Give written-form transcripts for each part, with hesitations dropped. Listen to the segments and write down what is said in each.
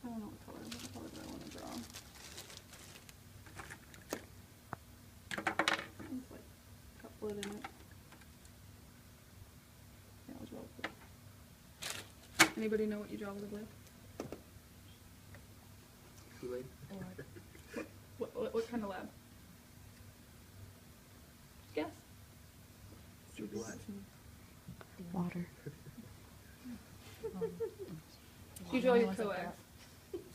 I don't know what color do I want to draw. It's like got blood in it. Yeah, I'll draw with blue. Anybody know what you draw with a blue? Kool-Aid? What kind of lab? Guess. Blood. Water. You draw your coax.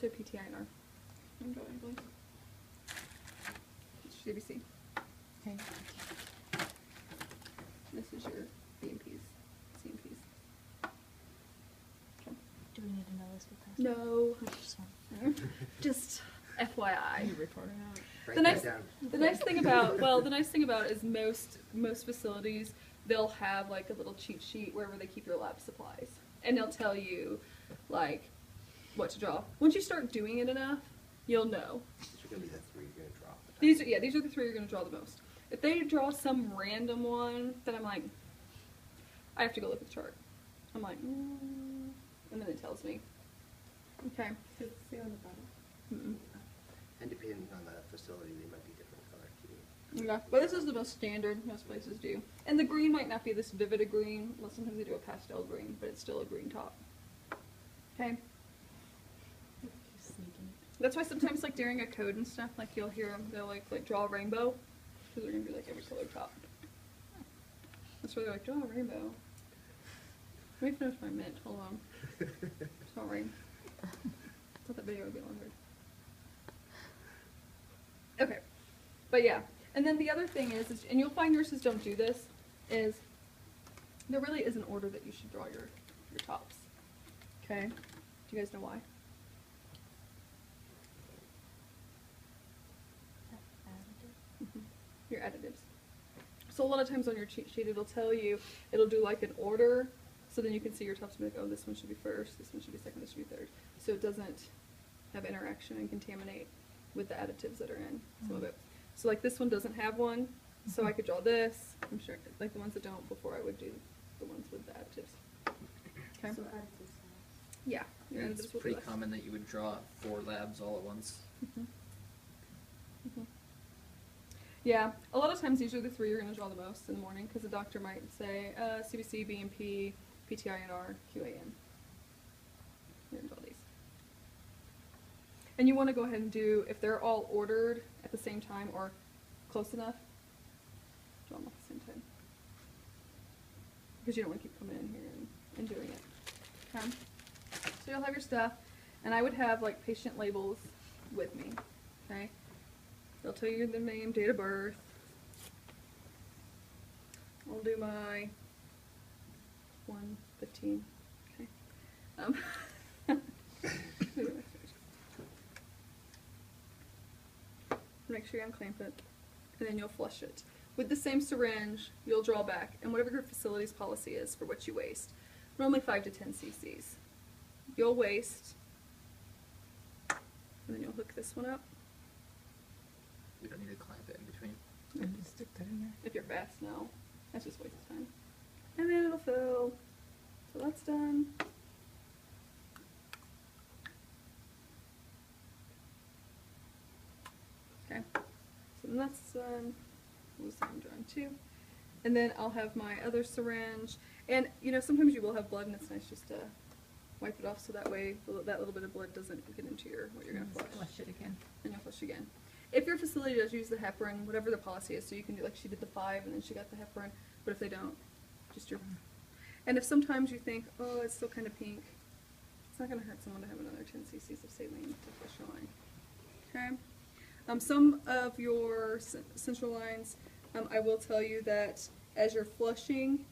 So PTINR. I'm drawing blue. CBC. Okay. This is your BMPs, CMPs. Okay. Do we need to know this with us? No. Just one. Just FYI. Are you recording out? Write The that nice, down. the nice thing about is most facilities, they'll have like a little cheat sheet wherever they keep your lab supplies, and they'll tell you like what to draw. Once you start doing it enough, you'll know. These are going to be the three you're going to draw. These are the three you're going to draw the most. If they draw some random one, then I'm like, I have to go look at the chart. I'm like, and then it tells me. Okay. Does it say on the bottom? And depending on the facility, they might be different color too. Yeah, but this is the most standard. Most places do. And the green might not be this vivid a green. Well, sometimes they do a pastel green, but it's still a green top. Okay. That's why sometimes, like during a code and stuff, like you'll hear them. They'll like draw a rainbow, because they're gonna be like every color top. That's why they're like draw a rainbow. Let me finish my mint. Hold on. Sorry. I thought that video would be longer. Okay, but yeah. And then the other thing is, and you'll find nurses don't do this, is there really is an order that you should draw your tops. Okay? Do you guys know why? Your additives. So a lot of times on your cheat sheet it'll tell you, it'll do like an order, so then you can see your tops and be like, oh, this one should be first, this one should be second, this should be third. So it doesn't have interaction and contaminate with the additives that are in some of it. So like this one doesn't have one, so I could draw this. I'm sure, like the ones that don't, before I would do the ones with the additives. Okay? So additives. Yeah. your Yeah, it's additives will be pretty less. common that you would draw 4 labs all at once. Yeah, a lot of times these are the 3 you're going to draw the most in the morning, because the doctor might say CBC, BMP, PTINR, QAN. You're going to draw these. And you want to go ahead and do, if they're all ordered at the same time or close enough, draw them at the same time. Because you don't want to keep coming in here and doing it. Okay? So you'll have your stuff, and I would have like patient labels with me. Okay? They'll tell you the name, date of birth. I'll do my 115. Okay. Make sure you unclamp it, and then you'll flush it. With the same syringe, you'll draw back, and whatever your facility's policy is for what you waste, normally 5 to 10 cc's. You'll waste, and then you'll hook this one up. We don't need to clamp it in between. And just stick that in there. If you're fast, no. That's just a waste of time. And then it'll fill. So that's done. Okay. So then that's done. We'll see I'm drawing too. And then I'll have my other syringe. And, you know, sometimes you will have blood, and it's nice just to wipe it off so that way that little bit of blood doesn't get into what you're going to flush. Flush it again. And you'll flush again. If your facility does use the heparin, whatever the policy is, so you can do like she did the 5 and then she got the heparin, but if they don't, just your. And if sometimes you think, oh, it's still kind of pink, it's not going to hurt someone to have another 10 cc's of saline to flush your line. Okay? Some of your central lines, I will tell you that as you're flushing,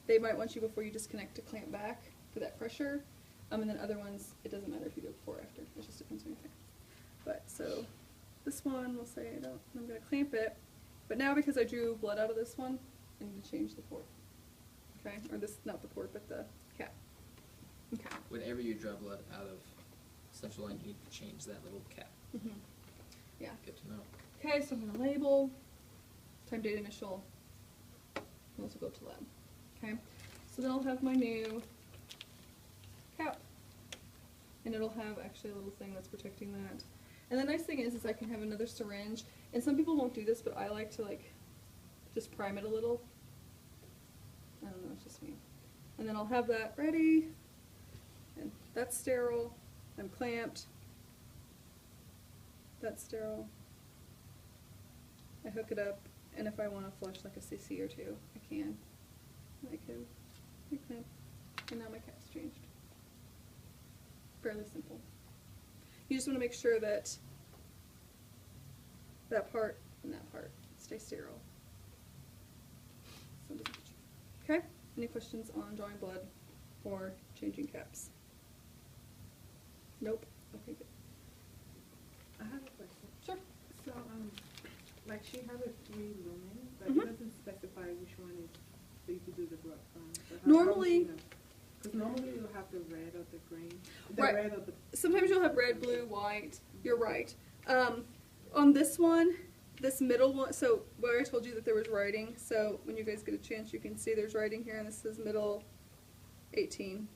they might want you before you disconnect to clamp back for that pressure. And then other ones, it doesn't matter if you do it before or after. It just depends on your thing. But so this one, we'll say I'm going to clamp it. But now because I drew blood out of this one, I need to change the port. Okay? Or this, not the port, but the cap. Okay. Whenever you draw blood out of central line, you need to change that little cap. Yeah. Good to know. Okay, so I'm going to label, time, date, initial, and this will go to lab. Okay? So then I'll have my new cap. and it'll have actually a little thing that's protecting that. And the nice thing is I can have another syringe, and some people won't do this, but I like to like just prime it a little. I don't know, it's just me. And then I'll have that ready, and that's sterile. I'm clamped. That's sterile. I hook it up, and if I want to flush like a cc or two, I can. I can clamp, and now my cap's changed. Fairly simple. You just want to make sure that that part and that part stay sterile. So it doesn't get you. Okay? Any questions on drawing blood or changing caps? Nope. Okay, good. I have a question. Sure. So, like she has a 3 lumen, but Mhm. it doesn't specify which one is for you to do the blood from. So Normally- because normally you'll have the red or the green, the Right. red or the. Sometimes you'll have red, blue, white. You're right. On this one, this middle one, so where I told you that there was writing, so when you guys get a chance, you can see there's writing here, and this says middle 18.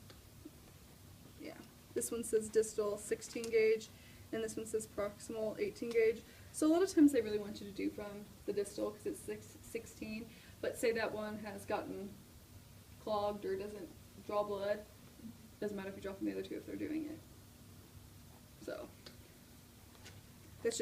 Yeah. This one says distal 16 gauge, and this one says proximal 18 gauge. So a lot of times they really want you to do from the distal because it's 16, but say that one has gotten clogged or doesn't draw blood, doesn't matter if you draw from the other two if they're doing it. So that's just